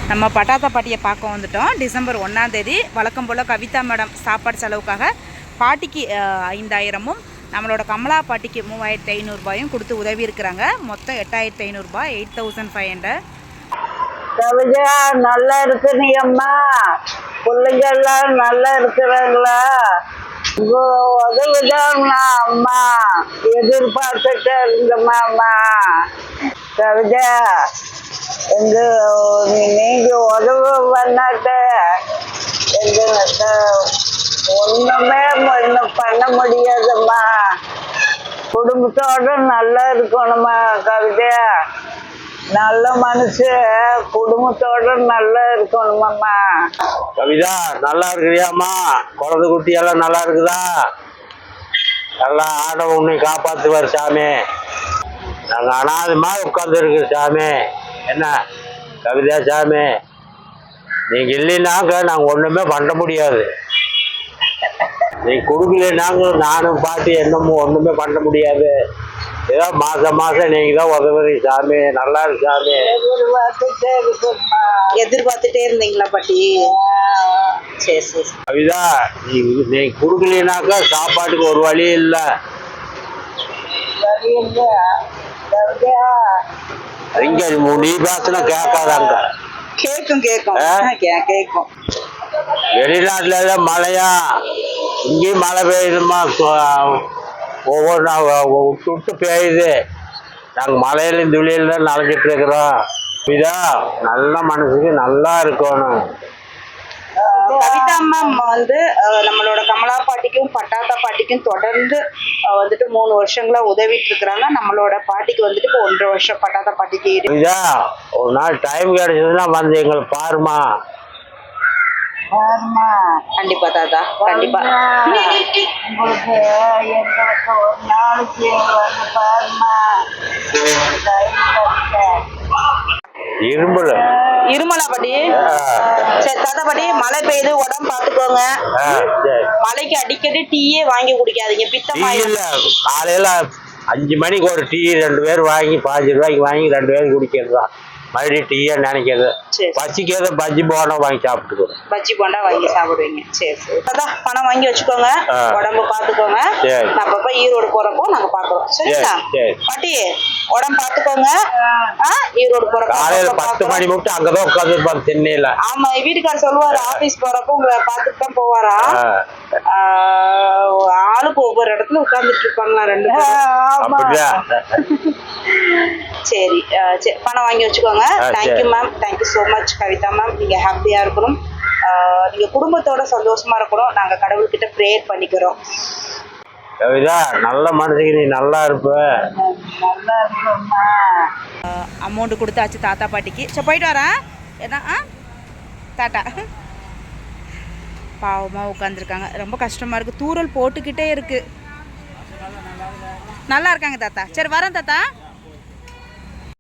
நம்ம பட்டாத்தா பாட்டியை பார்க்க வந்துட்டோம். டிசம்பர் 1ஆம் தேதி வழக்கம் போல் கவிதா மேடம் சாப்பாடு செலவுக்காக பாட்டிக்கு 5000ம் நம்மளோட கமலா பாட்டிக்கு 3500 ரூபாயும் கொடுத்து உதவி இருக்கிறாங்க. மொத்தம் 8500 ரூபாய், 8500. கவிதா நல்லா இருக்கிறீ அம்மா, பிள்ளைங்க எல்லாம் நல்லா இருக்கிறாங்களா? உதவிதான் அம்மா எதிர்பார்த்துட்டு இருந்தம்மா. கவிதா நீங்க உதவி பண்ணாட்ட ஒண்ணுமே பண்ண முடியாதும்மா. குடும்பத்தோட நல்லா இருக்கணுமா கவிதா. நல்ல மனுஷ குடும்பத்தோட நல்லா இருக்கணுமாம்மா. கவிதா நல்லா இருக்கிறியாம்மா? குழந்தை குட்டி எல்லாம் நல்லா இருக்குதா? நல்லா ஆடவ உன்னை காப்பாத்துவார் சாமி. நாங்க அனாதமா உட்கார்ந்து இருக்கு சாமி. என்ன கவிதா சாமி, நீங்க இல்லைன்னாங்க நாங்க ஒண்ணுமே பண்ண முடியாது. நீ கொடுக்கலனாங்க நானும் பாட்டு என்னமோ ஒண்ணுமே பண்ண முடியாது. ஏதோ மாசம் நீங்க தான் உதவுறீ சாமி. நல்லா இருக்கு சாமி. எதிர்பார்த்துட்டே இருந்தீங்களா பாட்டி? சரி சரி. கவிதா நீ கொடுக்கலனாக்கா சாப்பாட்டுக்கு ஒரு வழி இல்லை. இங்க நீ பேசினா கேட்காதாங்க. கேட்கும் கேட்கும். வெளிநாட்டுல எல்லாம் மழையா, இங்கேயும் மழை பெய்யுதுமா. ஒவ்வொரு விட்டு பெய்யுது. நாங்க மழையிலும் துளியில தான் நனைஞ்சிட்டு இருக்கிறோம். இதா நல்ல மனசுக்கு நல்லா இருக்கணும். கவிதா அம்மா வந்து நம்மளோட கமலா பாட்டிக்கும் பட்டாத்தா பாட்டிக்கும் தொடர்ந்து வந்துட்டு 3 வருஷங்களா உதவிட்டு இருக்கிறாங்க. நம்மளோட பாட்டிக்கு வந்துட்டு இப்போ 1.5 வருஷம் பட்டாத்தா பாட்டிக்கு. இதா ஒரு நாள் டைம் கிடைச்சதுன்னா வந்து எங்களை பாருமா. கண்டிப்பா தாத்தா, கண்டிப்பா. உங்களுக்கு எங்களுக்கு ஒரு நாளைக்கு வந்து பாருமா. இருமலா பாட்டி? சரி தாத்தா பாட்டி, மழை பெய்யுது, உடம்பு பாத்துக்கோங்க. மழைக்கு அடிக்கடி டீயே வாங்கி குடிக்காதீங்க, பித்தமாயிரும். காலையில 5 மணிக்கு ஒரு டீ 2 பேர் வாங்கி 15 ரூபாய்க்கு வாங்கி 2 பேரும் குடிக்கிறதுதான். மறுபடியும் டீயா நினைக்கிறது. பச்சிக்கிறத பஜ்ஜி போண்டா வாங்கி சாப்பிட்டுக்கோங்க. பஜ்ஜி போண்டா வாங்கி சாப்பிடுவீங்க. சரி சரி. அதான் பணம் வாங்கி வச்சுக்கோங்க, உடம்பு பாத்துக்கோங்க. அப்பப்ப ஈரோடு போறப்போ நாங்க பாக்குறோம். சரிங்களா பாட்டி? உடம்பு பாத்துக்கோங்க. ஈரோடு போறப்ப காலையில 10 மணி மட்டும் அங்கதான் உட்காந்து இருப்பாங்க சென்னையில. ஆமா, வீட்டுக்காரர் சொல்லுவாரு ஆபீஸ் போறப்போ உங்களை பாத்துட்டு தான் போவாரா. ஆளுக்கு ஒவ்வொரு இடத்துல உட்கார்ந்துட்டு இருப்பாங்களா 2 பேரும். சரி சரி, பணம் வாங்கி வச்சுக்கோங்க. Thank you ma'am, thank you so much Kavitha ma'am. நீங்க ஹாப்பியா இருக்கணும், நீங்க குடும்பத்தோட சந்தோஷமா இருக்கணும். நாங்க கடவுள்கிட்ட ப்ரேயர் பண்ணிக்கிறோம். கவிதா நல்ல மனசுக்கு நீ நல்லா இருப்ப. நல்லா இருக்கும்மா. அமௌண்ட் கொடுத்தாச்சு தாத்தா பாட்டிக்கு. சரி போயிட்டு வரேன். ஏன்னா தாத்தா பாவமா உட்காந்துருக்காங்க. ரொம்ப கஷ்டமா இருக்கு, தூரல் போட்டுக்கிட்டே இருக்கு. நல்லா இருக்காங்க தாத்தா. சரி வரேன் தாத்தா.